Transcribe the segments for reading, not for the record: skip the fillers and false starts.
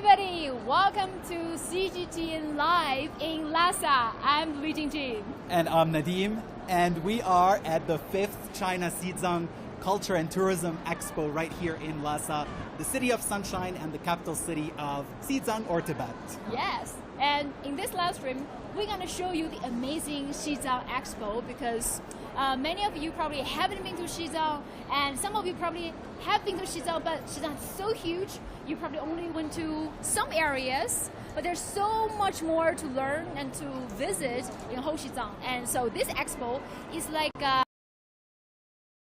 everybody, welcome to CGTN Live in Lhasa. I'm Li Jingjing. And I'm Nadim, and we are at the 5th China Xizang Culture and Tourism Expo right here in Lhasa, the city of sunshine and the capital city of Xizang or Tibet. Yes, and in this live stream, we're going to show you the amazing Xizang Expo because many of you probably haven't been to Xizang, and some of you probably have been to Xizang, but Xizang is so huge, you probably only went to some areas, but there's so much more to learn and to visit in whole Xizang. And so this expo is like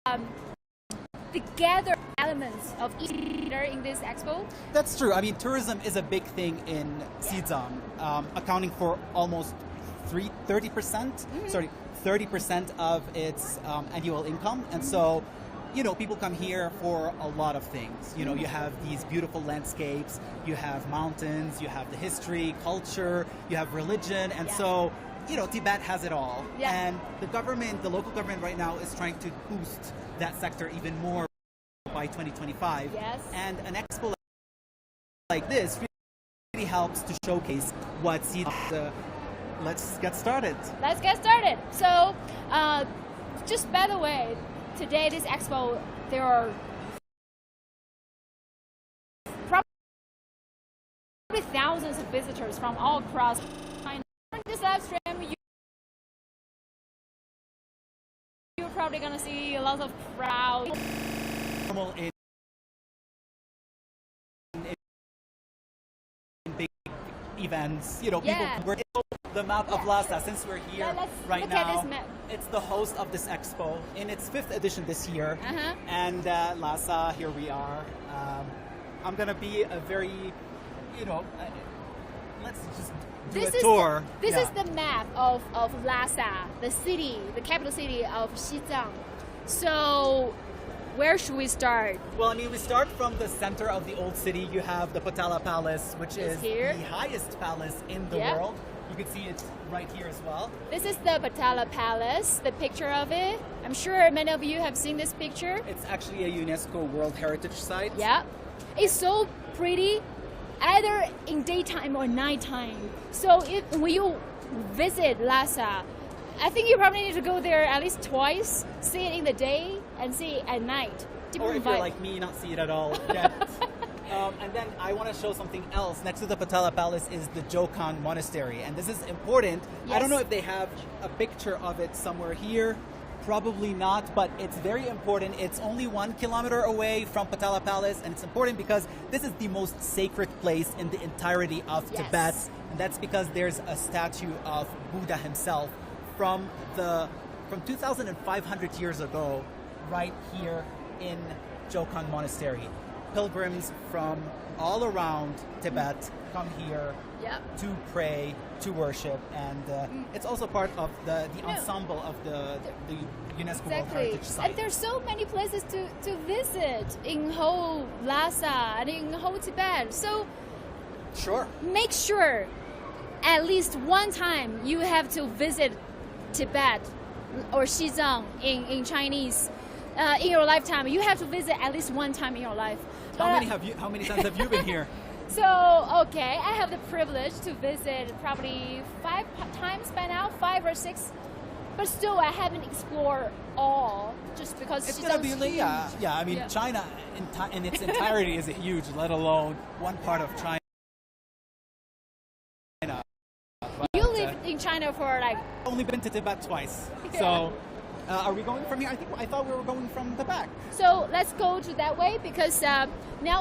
the gathered elements of each leader in this expo. That's true. I mean, tourism is a big thing in Xizang, accounting for almost 30% of its annual income. And so, you know, people come here for a lot of things. You know, you have these beautiful landscapes, you have mountains, you have the history, culture, you have religion, and so, you know, Tibet has it all. Yeah. And the government, the local government right now is trying to boost that sector even more by 2025. Yes. And an expo like this really helps to showcase what Xizang. Let's get started. Let's get started. So, just by the way, today this expo, there are probably thousands of visitors from all across China. In this live stream, you're probably going to see a lot of crowds. Normal in big events, you know, people were the map of Lhasa, since we're here right now. At this map. It's the host of this expo in its 5th edition this year. And Lhasa, here we are. I'm going to be a very, you know, let's just do a tour. This is the map of Lhasa, the city, the capital city of Xizang. So, where should we start? Well, I mean, we start from the center of the old city. You have the Potala Palace, which is the highest palace in the world. You can see it right here as well. This is the Potala Palace, the picture of it. I'm sure many of you have seen this picture. It's actually a UNESCO World Heritage Site. Yeah. It's so pretty, either in daytime or nighttime. So when you visit Lhasa, I think you probably need to go there at least twice, see it in the day and see it at night. Or if you're like me, not see it at all yet. And then I want to show something else. Next to the Potala Palace is the Jokan Monastery. And this is important. Yes. I don't know if they have a picture of it somewhere here. Probably not, but it's very important. It's only 1 kilometer away from Potala Palace, and it's important because this is the most sacred place in the entirety of Tibet. And that's because there's a statue of Buddha himself from 2,500 years ago, right here in Jokan Monastery. Pilgrims from all around Tibet come here to pray, to worship, and it's also part of the ensemble of the UNESCO World Heritage Site. And there's so many places to visit in whole Lhasa and in whole Tibet. So make sure at least one time you have to visit Tibet or Xizang in Chinese. In your lifetime, you have to visit at least one time in your life. How many times have you been here? So, okay, I have the privilege to visit probably 5 times by now, 5 or 6. But still, I haven't explored all, just because it's gonna be huge. I mean, China in its entirety is huge, let alone one part of China. You lived in China for like... Only been to Tibet twice. So. Are we going from here? I thought we were going from the back. So let's go to that way because now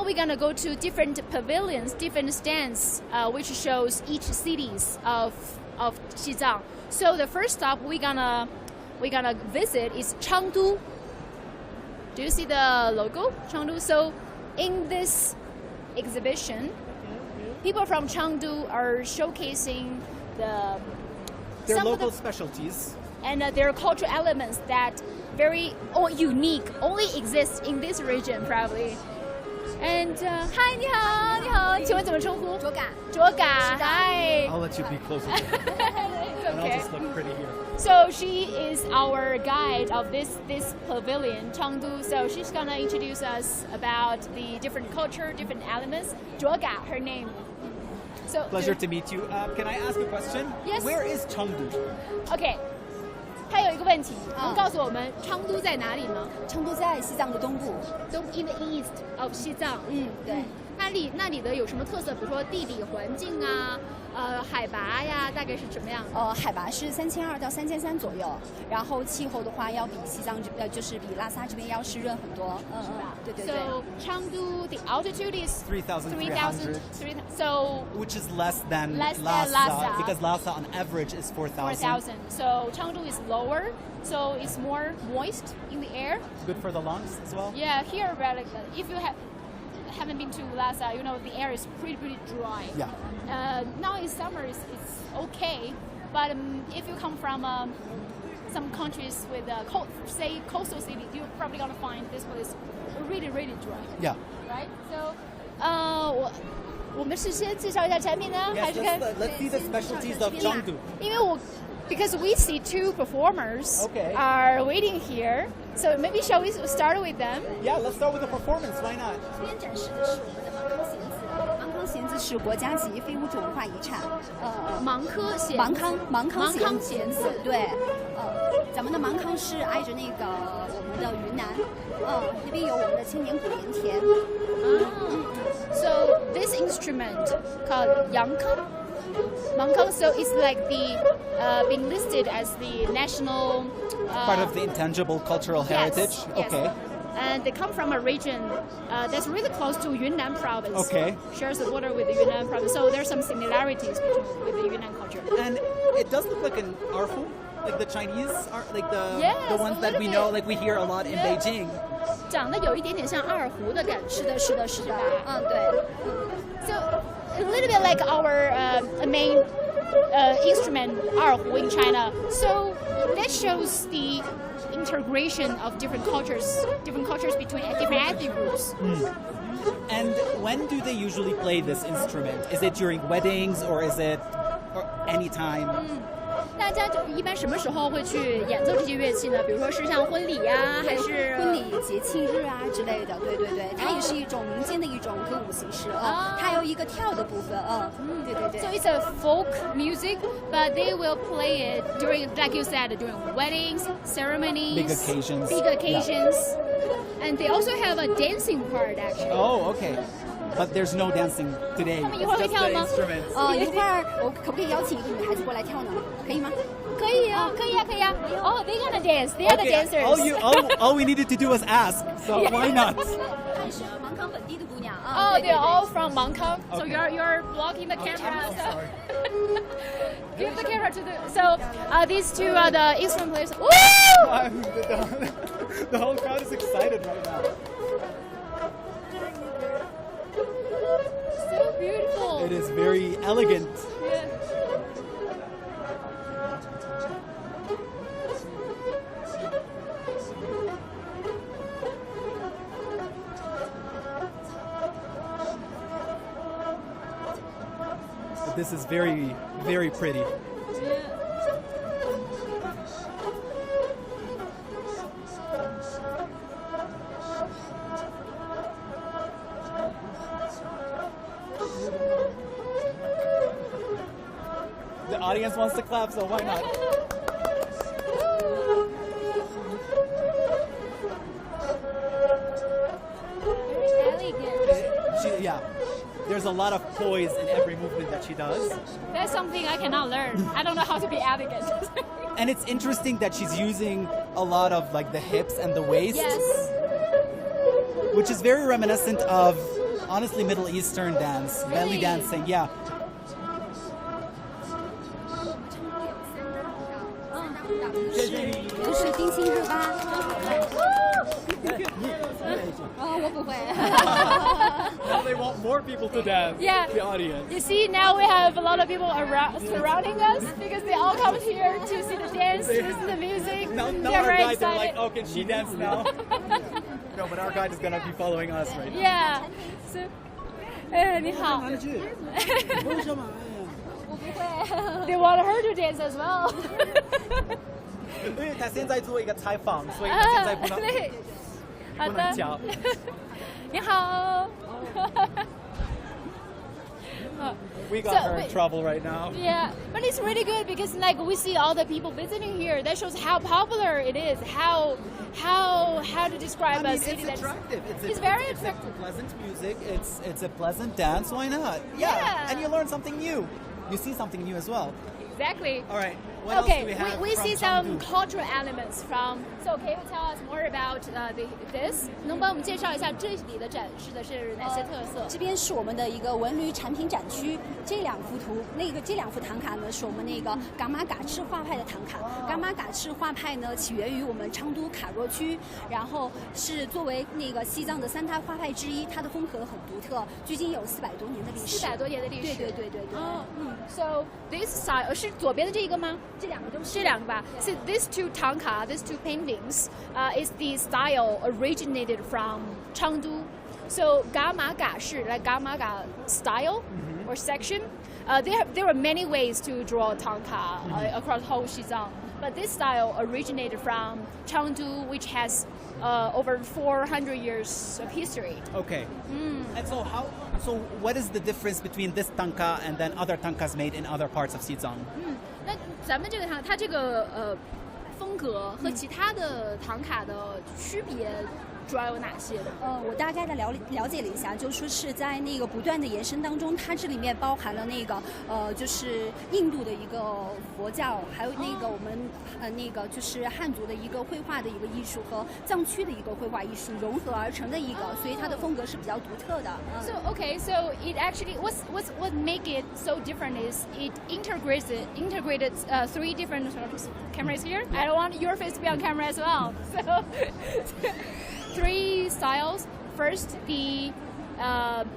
we're gonna go to different pavilions, different stands, which shows each cities of Xizang. So the first stop we're gonna visit is Chengdu. Do you see the logo, Chengdu? So in this exhibition, people from Chengdu are showcasing their local specialties. And there are cultural elements that very unique, only exist in this region probably. And hi, 你好，请问怎么称呼？卓嘎。Hi. I'll let you be closer. and I'll just look pretty here. So she is our guide of this pavilion, Chengdu. So she's gonna introduce us about the different culture, different elements. Zhuoga, her name. So Pleasure to meet you. Can I ask a question? Yes. Where is Chengdu? OK， 还有一个问题，能告诉我们昌都在哪里吗？成都在西藏的东部。都 in the east of 西藏。对。那里的有什么特色？比如说地理环境啊，海拔呀，大概是怎么样？海拔是3200到3300左右，然后气候的话要比西藏就是比拉萨这边要湿润很多。对对对。So Chengdu, the altitude is 3,300. So which is less than Lhasa, because Lhasa on average is 4,000. So Chengdu is lower, so it's more moist in the air. Good for the lungs as well. Yeah, here if you haven't been to Lhasa, you know the air is pretty dry. Yeah. Now in summer it's okay, but if you come from some countries with say coastal city, you're probably gonna find this place really dry. Yeah. Right. So, 我们是先介绍一下产品呢， 还是看 let's see the specialties of Chengdu. 因为because we see two performers Okay. are waiting here, so maybe shall we start with them? Yeah, let's start with the performance. Why not? 这边展示的是我们的盲康弦子是国家级非物质文化遗产。盲康弦子，对。咱们的盲康是挨着那个我们的云南，那边有我们的千年古盐田。So this instrument called Yangkang. Mangkang, so it's like being listed as the national part of the intangible cultural heritage. Yes. Okay. And they come from a region that's really close to Yunnan province. Okay. Shares the border with the Yunnan province, so there's some similarities with the Yunnan culture. And it does look like an erhu, like the Chinese art, like the ones that we know, like we hear a lot in Beijing. 长得有一点点像二胡的感觉。是的。对。So a little bit like our main instrument erhu in China. So that shows the integration of different cultures between different ethnic groups. And when do they usually play this instrument? Is it during weddings or is it any time? 大家一般什么时候会去演奏这些乐器呢？比如说是像婚礼呀，还是婚礼、节庆日啊之类的。对，它也是一种民间的一种歌舞形式它有一个跳的部分对。 So it's a folk music, but they will play it during, like you said, during weddings, ceremonies, Big occasions. Yeah. And they also have a dancing part actually. Oh, okay. But there's no dancing today. It's just the instruments. 一会儿我可不可以邀请一个女孩子过来跳呢？可以吗？可以啊。Oh, they're gonna dance. They are the dancers. All we needed to do was ask. So why not? 是盲康本地的姑娘 Oh, they're all from Mangkang. So Okay. you're blocking the camera. I'm sorry. Give the camera to the. So these two are the instrument players. Woo! The whole crowd is excited right now. So beautiful. It is very elegant. Yeah. This is very, very pretty. The audience wants to clap, so why not? Very elegant. Yeah. There's a lot of poise in every movement that she does. That's something I cannot learn. I don't know how to be elegant. And it's interesting that she's using a lot of like the hips and the waist. Yes. Which is very reminiscent of, honestly, Middle Eastern dance, belly Really? dancing, yeah. 就是丁心热巴。我不会。 Now they want more people to dance. Yeah. The audience. You see, now we have a lot of people surrounding us because they all come here to see the dance, listen to the music. Now They're our very guides are like, excited. oh, can she dance now? No, but our guide is going to be following us right now. Yeah. So, 你好。我不会。They want her to dance as well. 因为他现在做一个采访，所以他现在不能对，好不能的。教。你好。We got So, her in wait. trouble right now. Yeah, but it's really good because like we see all the people visiting here. That shows how popular it is. How to describe I mean, a city it's that's attractive. It's very it's attractive. pleasant music. It's a pleasant dance. Why not? Yeah. And you learn something new. You see something new as well. Exactly. All right. What else do we have we from see some Chengdu? cultural elements from. So can you tell us more about this? 能帮我们介绍一下这里的展示的是哪些特色？这边是我们的一个文旅产品展区，这两幅图，这两幅唐卡呢是我们那个噶玛噶赤画派的唐卡。噶玛噶赤画派呢起源于我们昌都卡若区，然后是作为那个西藏的三大画派之一，它的风格很独特，距今有400多年的历史。 400多年的历史。对。哦，So this style 是左边的这个吗？这两个都是。这两个吧。So these two tanka, these two paintings, is the style originated from Chengdu. So Gamaga 是 like Gamaga style or section. There are many ways to draw tanka across whole Xizang, but this style originated from Chengdu, which has over 400 years of history. Okay. And so what is the difference between this tanka and then other tankas made in other parts of Xizang? 那咱们这个它这个风格和其他的唐卡的区别主要有哪些的？我大概的了解了一下，就是说是在那个不断的延伸当中，它这里面包含了那个就是印度的一个佛教，还有那个我们那个就是汉族的一个绘画的一个艺术和藏区的一个绘画艺术融合而成的一个，所以它的风格是比较独特的。So it actually what make it so different is it integrated 3 different cameras here. I don't want your face to be on camera as well. So 3 styles. First, the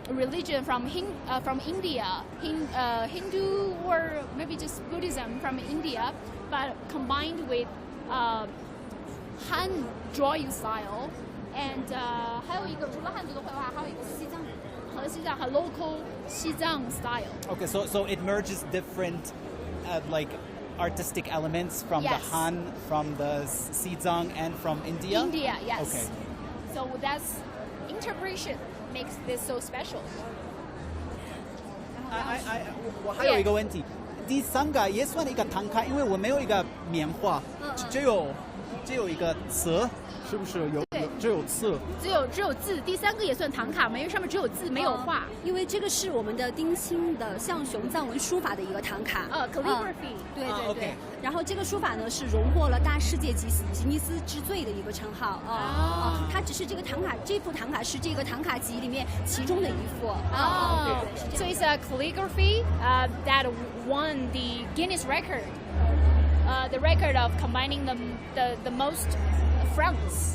religion from India, Hindu or maybe just Buddhism from India, but combined with Han drawing style, and 还有一个除了汉族的绘画，还有一个西藏和 local 西藏 style. Okay, so it merges different like artistic elements from Yes. the Han, from the Xizang, and from India? India, yes. Okay. So that's integration makes this so special. 我还有一个问题，第三个也算一个唐卡，因为我没有一个棉花，只有一个词，是不是只有字？只有字，第3个也算唐卡吗？因为上面只有字没有画。因为这个是我们的丁青的象雄藏文书法的一个唐卡。calligraphy。对。OK。然后这个书法呢是荣获了大世界吉尼斯之最的一个称号它只是这个唐卡，这幅唐卡是这个唐卡集里面其中的一幅。So it's a calligraphy that won the Guinness record. The record of combining the most fronts.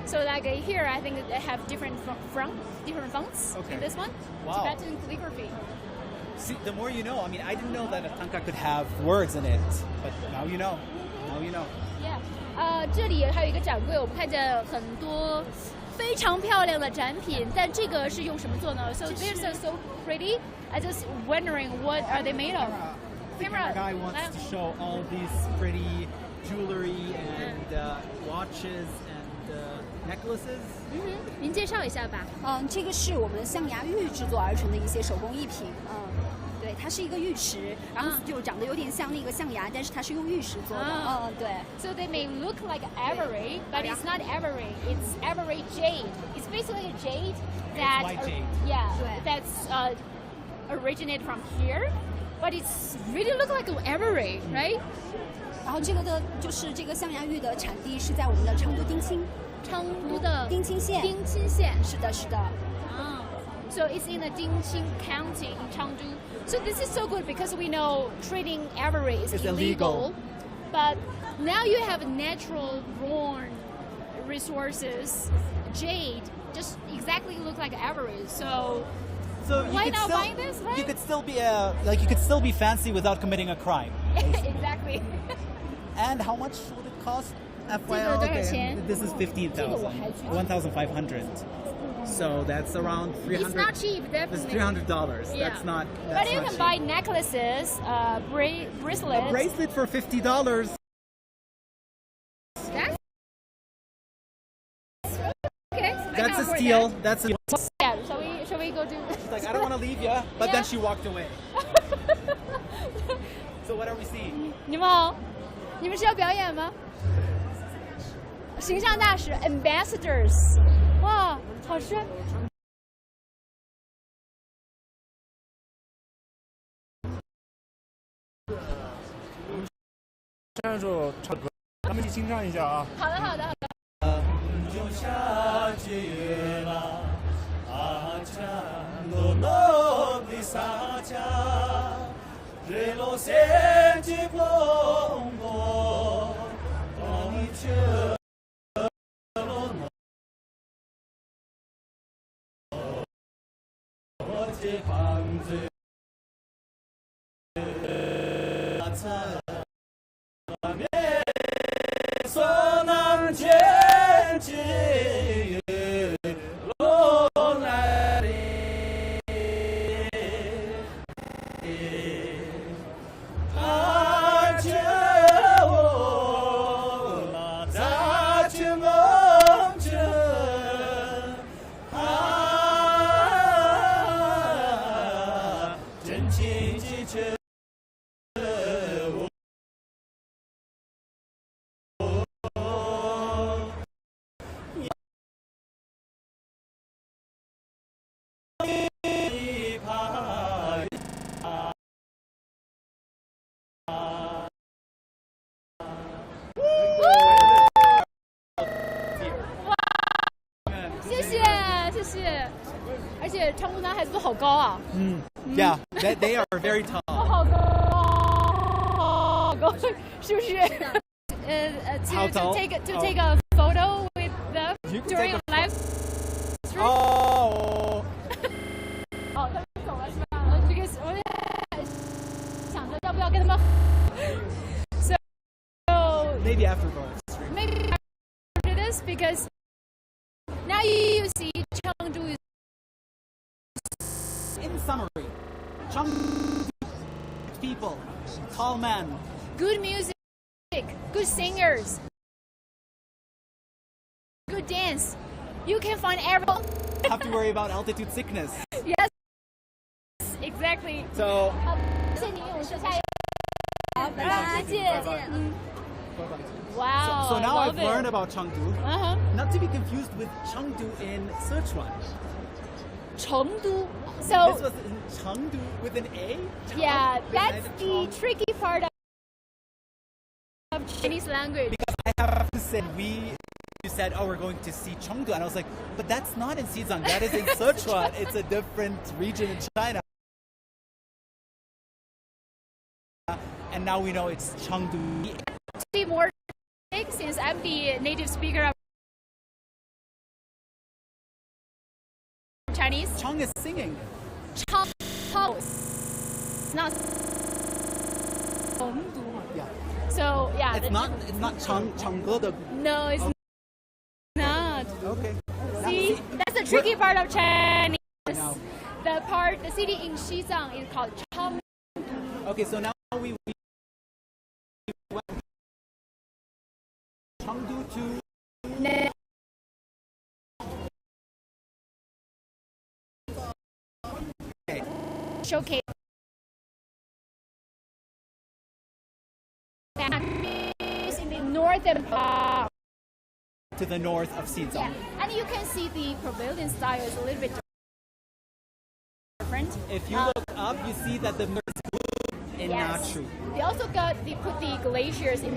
So like here, I think they have different fonts in this one. Wow. Tibetan calligraphy. See, the more you know. I mean, I didn't know that a tanka could have words in it, but now you know. Now you know. Yeah. 这里还有一个展柜，我们看见很多非常漂亮的展品，但这个是用什么做呢 ？So these are so pretty. I just wondering what are they made of? The camera guy wants to show all these pretty jewelry and watches and necklaces. 您介绍一下吧。这个是我们象牙玉制作而成的一些手工艺品。对，它是一个玉石，然后就长得有点像那个象牙，但是它是用玉石做的。对。So they may look like ivory, but it's not ivory. It's ivory jade. It's basically a jade that white jade. That's originated from here, but it's really look like ivory, right? 然后这个的就是这个象牙玉的产地是在我们的昌都丁青。昌都的丁青县。丁青县。是的，是的。So it's in the Dingqing County in Chengdu. So this is so good because we know trading ivory is illegal. But now you have natural born resources. Jade just exactly look like ivory. So why not buying this? Right? You could still be you could still be fancy without committing a crime. Exactly. And how much would it cost? FYI, This is 15,000, 1,500. So that's around $300. It's not cheap, That's definitely. $300. Yeah. That's not. But That's you not can cheap. buy necklaces, bracelets. A bracelet for $50. That's okay. I That's can a afford steal. that. That's a. Yeah, shall we go do? She's like, I don't want to leave you, but Yeah. then she walked away. So what are we seeing? 你们好，你们是要表演吗？形象大使 ambassadors， 哇，好帅！唱一首唱歌，咱们一起清唱一下啊。好的，好的，好的。谢谢，谢谢。而且成都男孩子都好高啊， Yeah, they are very tall. 好高，好高，是不是How？To tall? take a photo with them You can during take a- live stream。 Oh. 哦，他们走了是吧？这个我在想着要不要跟他们。So Maybe after the stream. maybe after this because now you see Chengdu is In summary, Chengdu people, tall men. good music, good singers, good dance. You can find everyone. Have to worry about altitude sickness. Yes, exactly. So, 好，谢谢您，我们说下一个。好，拜拜，再见。嗯， Wow. so now I I've love learned it. about Chengdu. Uh-huh. Not to be confused with Chengdu in Sichuan. Chengdu. This So was in Chengdu with an A? yeah, Cheng- that's with the Cheng- tricky part of Chinese language. Because I have to say, you said, oh, we're going to see Chengdu. And I was like, but that's not in Xizang. That is in Sichuan. It's a different region in China. And now we know it's Chengdu. To be more specific, since I'm the native speaker of Chinese, Cheng is singing. Cheng not Chengdu. Yeah. So yeah, It's not Chengge the. No, it's not. Okay. See, that's the tricky part of Chinese. know. The city in Xizang is called Cheng. Okay, so now we went Chengdu to Showcase in the northern part. to the north of Xizang. Yeah, and you can see the pavilion style is a little bit different. If you look up, you see that the north is blue and not Yes. true. They also put the glaciers in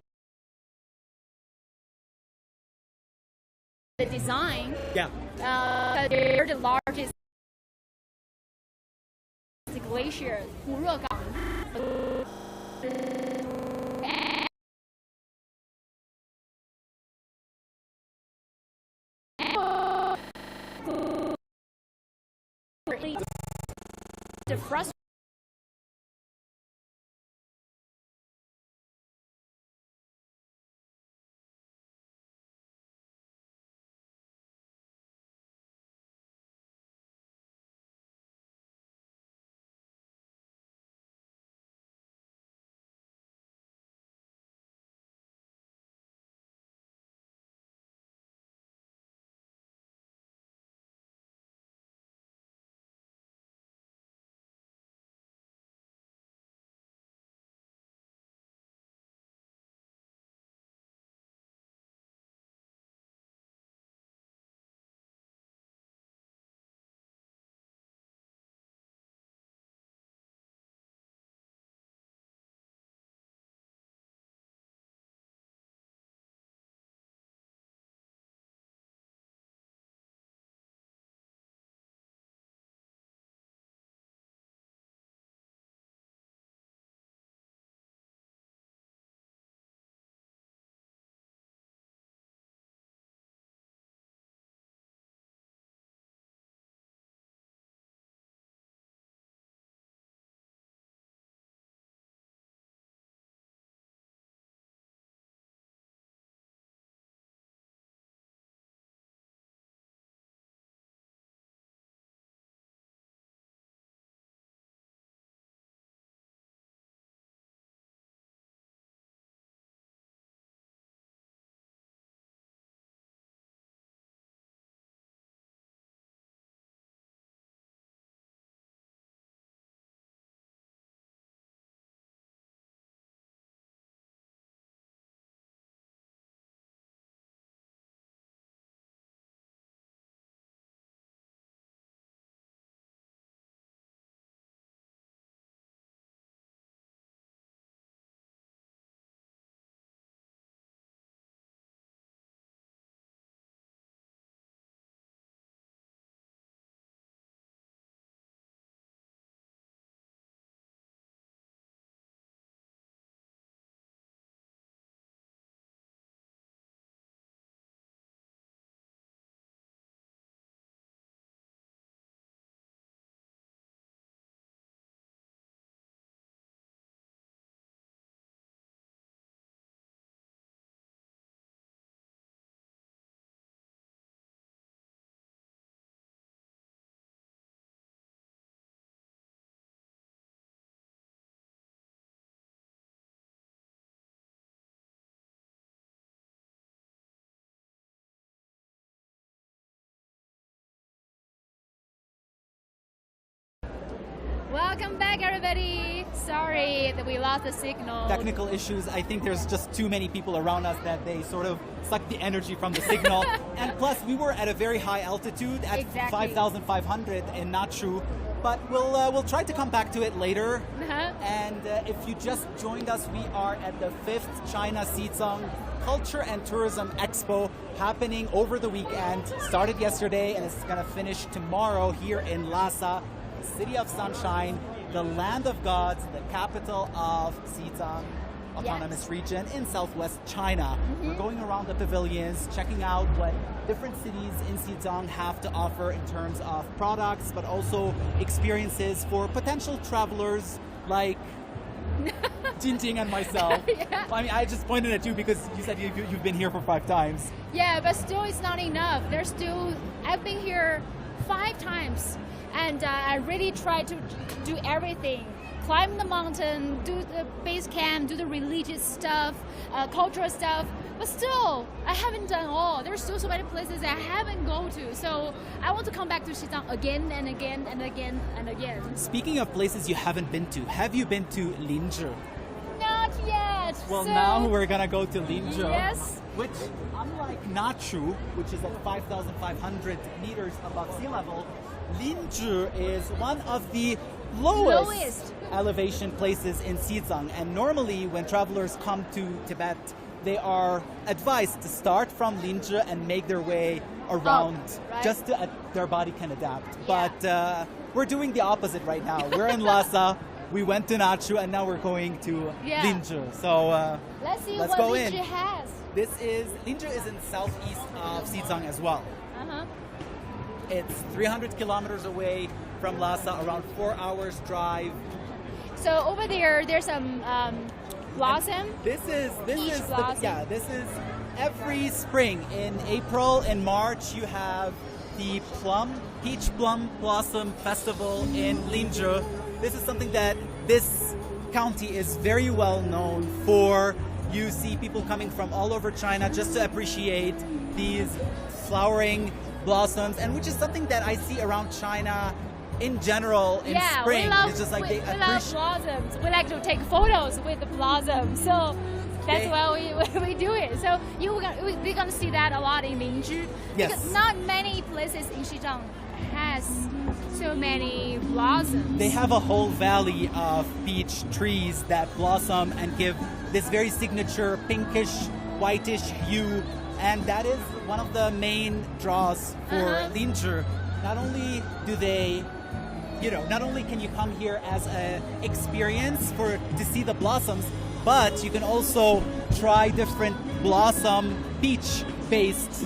the design. Yeah. They're the largest glacier, 古热港. The frustration Welcome back, everybody. Sorry that we lost the signal. Technical issues. I think there's just too many people around us that they sort of suck the energy from the signal. And plus, we were at a very high altitude at Exactly. 5,500 in Nachu. But we'll try to come back to it later. Uh-huh. And if you just joined us, we are at the 5th China Xizang Culture and Tourism Expo happening over the weekend. Started yesterday and it's going to finish tomorrow here in Lhasa, the city of sunshine, the land of gods, the capital of Xizang Autonomous Region in southwest China. We're going around the pavilions, checking out what different cities in Xizang have to offer in terms of products, but also experiences for potential travelers like Jinjing and myself. Yeah. I mean, I just pointed at you because you said you've been here for 5 times. Yeah, but still it's not enough. I've been here 5 times and I really try to do everything. Climb the mountain, do the base camp, do the religious stuff, cultural stuff. But still, I haven't done all. There's still so many places I haven't go to. So I want to come back to Xizang again and again and again and again. Speaking of places you haven't been to, have you been to Linzhi? Not yet. Well, so, now we're gonna go to Linzhi. Yes. Which, unlike Nachu, which is at 5,500 meters above sea level, Linzhi is one of the lowest elevation places in Xizang. And normally when travelers come to Tibet, they are advised to start from Linzhi and make their way around right. just so their body can adapt. Yeah. But we're doing the opposite right now. We're in Lhasa, we went to Nachu, and now we're going to Linzhi. So let's see let's what go Linzhi in. has. Linzhi is in southeast of Xizang as well. Uh-huh. It's 300 kilometers away from Lhasa, around 4 hours drive. So over there's some blossom. This is blossom. this is every spring in April and March. You have the peach plum blossom festival in Linzhi. This is something that this county is very well known for. You see people coming from all over China just to appreciate these flowering blossoms, and which is something that I see around China in general in spring. It's just like we love blossoms. We like to take photos with the blossoms. So that's why we do it. So we're gonna see that a lot in Linzhi. Yes. Because not many places in Xizang has so many blossoms. They have a whole valley of peach trees that blossom and give this very signature pinkish, whitish hue, and that is one of the main draws for Linzhi. Not only do they, not only can you come here as an experience to see the blossoms, but you can also try different blossom peach-based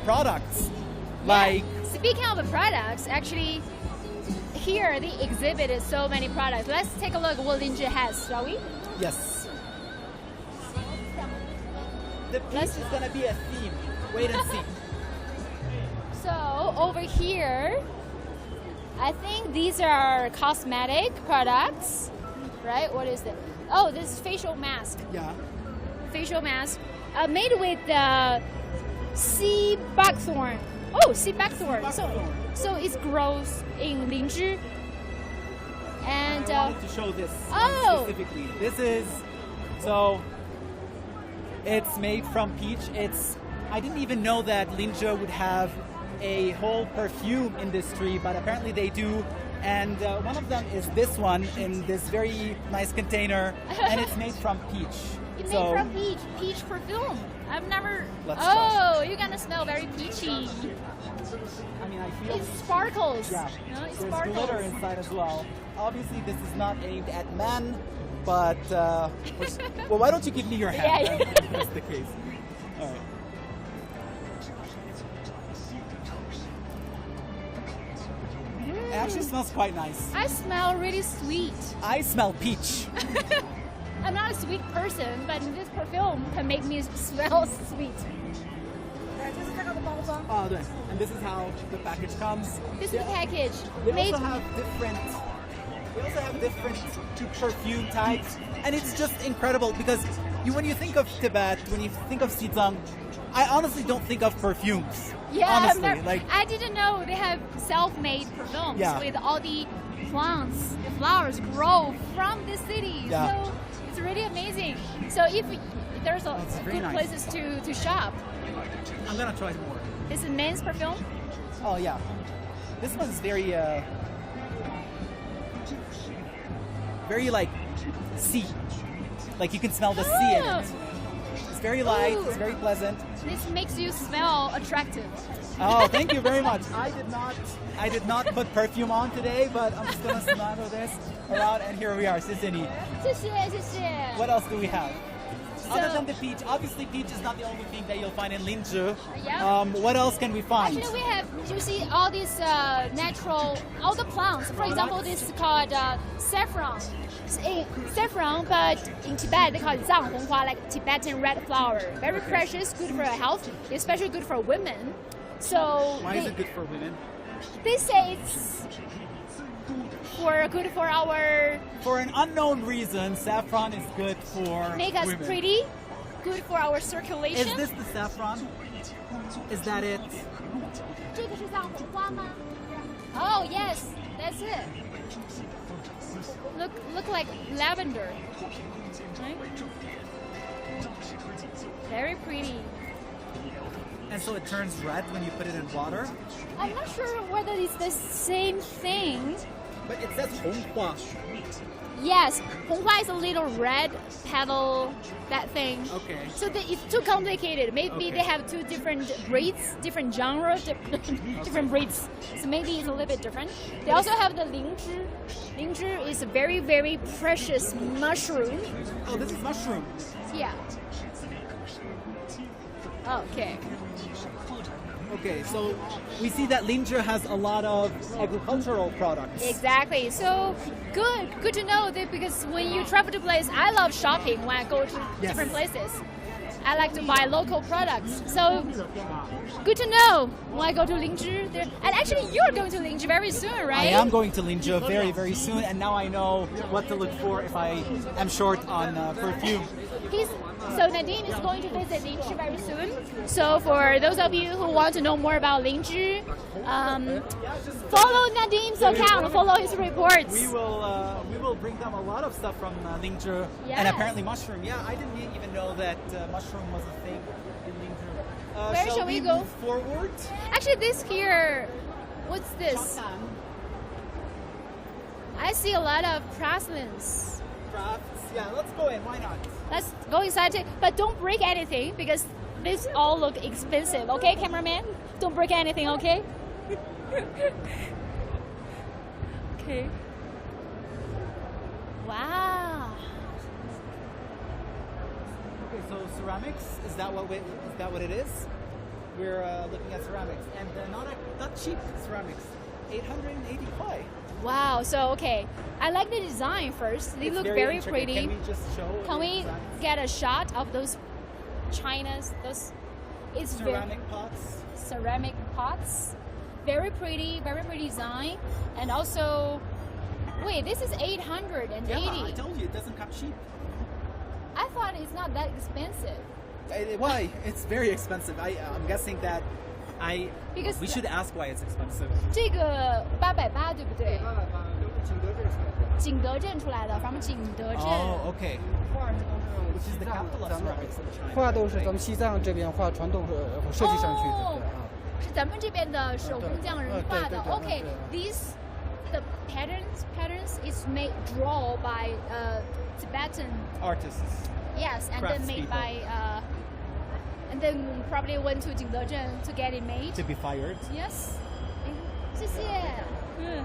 products. Like, speaking of the products, actually, here they exhibited so many products. Let's take a look at what Linzhi has, shall we? Yes. The peach is going to be a theme. Wait and see. So over here, I think these are cosmetic products, right? What is it? Oh, this is facial mask. Yeah. Facial mask made with sea buckthorn. Oh, sea buckthorn. So it grows in Linzhi. And I wanted to show this specifically. It's made from peach. I didn't even know that Linzhi would have a whole perfume industry, but apparently they do. And one of them is this one in this very nice container, and it's made from peach. It's made from peach perfume. I've never. Let's try. You're gonna smell very peachy. I mean, I feel it sparkles. Yeah, it there's sparkles. glitter inside as well. Obviously, this is not aimed at men, but well, why don't you give me your hand? Yeah. If that's the case. All right. It actually smells quite nice. I smell really sweet. I smell peach. I'm not a sweet person, but this perfume can make me smell sweet. Oh,对. And this is how the package comes. This is the package. They also have different perfume types, and it's just incredible because when you think of Tibet, when you think of Xizang, I honestly don't think of perfumes. Yeah, honestly, I didn't know they have self-made perfumes with all the plants, the flowers grow from the city. Yeah. So it's really amazing. So if there's a It's very good nice. places to shop. I'm gonna try more. This is men's perfume. Oh yeah, this one's very like sea. Like you can smell the sea in it. It's very light. Ooh. It's very pleasant. This makes you smell attractive. Oh, thank you very much. I did not put perfume on today, but I'm just gonna smell this around, and here we are, 谢谢你.谢谢谢谢. What else do we have? Other So- than the peach, obviously peach is not the only thing that you'll find in Linzhi. Yeah. What else can we find? Actually, we have, you see all these natural, all the plants. For example, this is called saffron. Saffron, but in Tibet they call it Xizang Honghua, like Tibetan red flower. Very precious, good for health, especially good for women. So Why is it good for women? they say it's good for our For an unknown reason, saffron is good for make us women. pretty, good for our circulation. Is this the saffron? Is that it? 这个是藏红花吗? Oh yes, that's it. Look like lavender. Right? Very pretty. And so it turns red when you put it in water? I'm not sure whether it's the same thing. But it says Honghua. Yes, Honghua is a little red petal, that thing. Okay. So it's too complicated. Maybe Okay. they have two different breeds, different genres, different breeds. So maybe it's a little bit different. They also have the lingzhi. Lingzhi is a very, very precious mushroom. Oh, this is mushroom. Yeah. Okay. Okay, so we see that Linzhi has a lot of agricultural products. Exactly. So good to know that, because when you travel to place, I love shopping when I go to Yes. different places. I like to buy local products. So good to know when I go to Linzhi. And actually, you're going to Linzhi very soon, right? I am going to Linzhi very, very soon, and now I know what to look for if I am short on perfume. So Nadine is going to visit Linzhi very soon. So for those of you who want to know more about Linzhi, follow Nadine's account, follow his reports. We will bring them a lot of stuff from Linzhi, and Yes. apparently mushroom. Yeah, I didn't even know that mushroom was a thing in Linzhi. Where shall we go? Move forward? Actually, this here, what's this? I see a lot of porcelains. Crafts. Yeah, let's go in. Why not? Let's go inside, but don't break anything because this all look expensive. Okay, cameraman? Don't break anything, okay? Okay. Wow. Okay, so ceramics, is that what it is? We're looking at ceramics, and not cheap ceramics, 880 kwai. Wow. So okay, I like the design first. They It's look very very intricate. pretty. Can we just show? Can the we designs? get a shot of those chinas? Those it's ceramic pots? ceramic pots. Very pretty design. And also, wait, this is 880. Yeah, I told you it doesn't come cheap. I thought it's not that expensive. Why? It's very expensive. I'm guessing that Because we should ask why it's expensive. 这个880对不对？景德镇出来的，from 景德镇。 Oh, okay. Which is the capital of ceramics in China. 画都是咱们西藏这边画传统设计上去的，哦对啊。是咱们这边的手工匠人画的。对对对 Okay, 对 these the patterns is made draw by Tibetan. Artists. Yes, and then made Craftspeople. by and then probably went to 景德镇 to get it made. To be fired. Yes. 谢谢。嗯。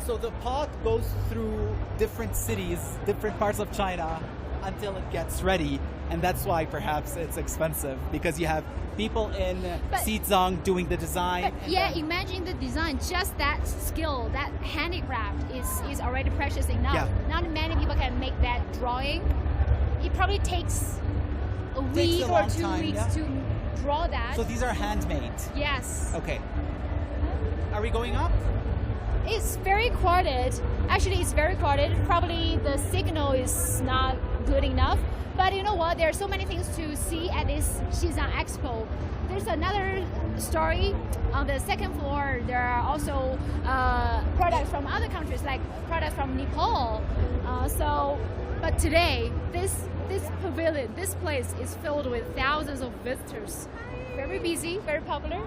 So the pot goes through different cities, different parts of China until it gets ready, and that's why perhaps it's expensive, because you have people in But- Xizang doing the design. But yeah, imagine the design. Just that skill, that handicraft is already precious enough. Yeah. Not many people can make that drawing. It probably takes a Takes week a or long 2 time, weeks yeah. to draw that. So these are handmade. Yes. Okay. Are we going up? It's very crowded. Actually, it's very crowded. Probably the signal is not good enough. But you know what? There are so many things to see at this Xizang Expo. There's another story. On the second floor, there are also products from other countries, like products from Nepal. But today, this pavilion, this place is filled with thousands of visitors. Very busy, very popular.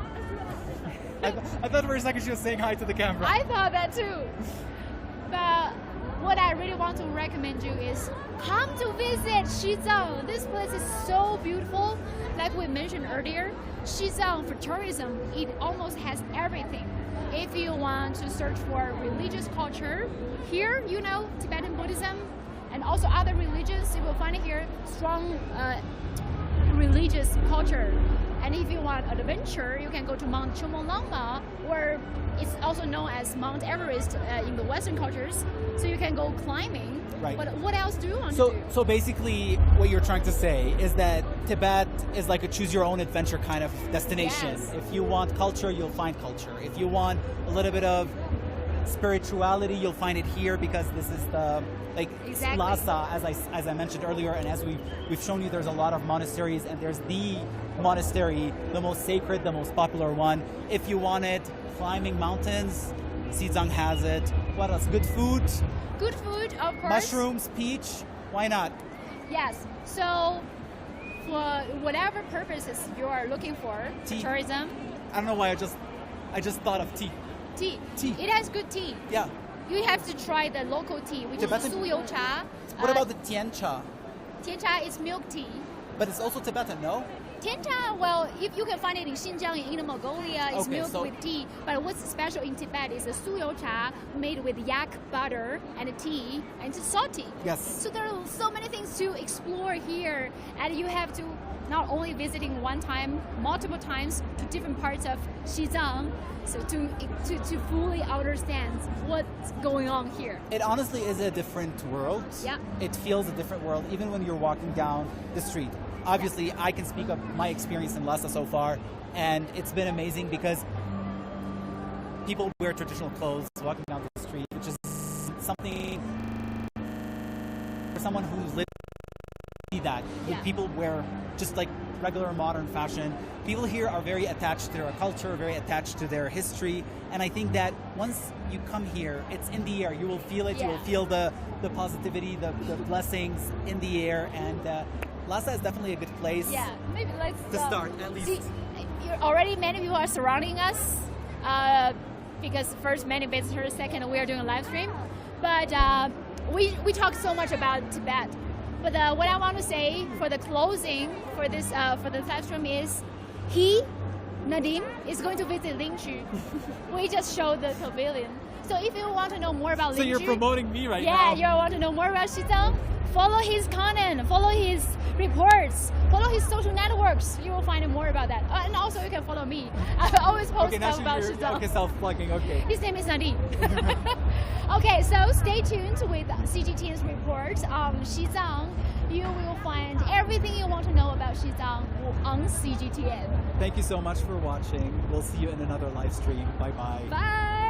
I thought for a second she was saying hi to the camera. I thought that too. But what I really want to recommend you is come to visit Xizang. This place is so beautiful. Like we mentioned earlier, Xizang for tourism, it almost has everything. If you want to search for religious culture, here, you know, Tibetan Buddhism and also other religions, you will find here strong religious culture. And if you want adventure, you can go to Mount Chomolungma, or it's also known as Mount Everest in the Western cultures. So you can go climbing. Right. But what else do you want to do? So basically, what you're trying to say is that Tibet is like a choose-your-own-adventure kind of destination. Yes. If you want culture, you'll find culture. If you want a little bit of spirituality, you'll find it here because this is the Exactly. Lhasa, as I mentioned earlier, and as we've shown you, there's a lot of monasteries, and there's the monastery, the most sacred, the most popular one. If you want it, climbing mountains, Xizang has it. What else? Good food. Good food, of course. Mushrooms, peach. Why not? Yes. So for whatever purposes you are looking for, Tea. tourism, I don't know why I just thought of tea. tea. Tea. It has good tea. Yeah. You have to try the local tea, which Tibetan- is Suyou cha. What about the tian cha? Tian cha is milk tea. But it's also Tibetan, no? Tian cha, well, if you can find it in Xinjiang, in Inner Mongolia, it's Okay, milk so- with tea. But what's special in Tibet is the Suyou cha made with yak butter and tea, and it's salty. Yes. So there are so many things to explore here, and you have to not only visiting one time, multiple times to different parts of Xizang, so to fully understand what's going on here. It honestly is a different world. Yeah. It feels a different world, even when you're walking down the street. Obviously, I can speak of my experience in Lhasa so far, and it's been amazing because people wear traditional clothes walking down the street, which is something for someone who's lived see that. Yeah. People wear just like regular modern fashion. People here are very attached to their culture, very attached to their history, and I think that once you come here, it's in the air. You will feel it. You will Yeah. feel the positivity, the blessings in the air, and Lhasa is definitely a good place. Yeah, maybe let's To start, at least. See, already many people are surrounding us because first many visitors, second we are doing a live stream. But we talk so much about Tibet. But what I want to say for the closing for this for the live stream is Nadim is going to visit Lingju. We just showed the pavilion. So if you want to know more about Lingju, So you're promoting me right yeah, now. you want to know more about Xizang, follow his content, follow his reports, follow his social networks. You will find more about that. And also you can follow me. I always post Okay, now stuff about you're Xizang. self-plugging. Okay. His name is Nadim. Okay, so stay tuned with CGTN's report on Xizang. You will find everything you want to know about Xizang on CGTN. Thank you so much for watching. We'll see you in another live stream. Bye-bye. Bye!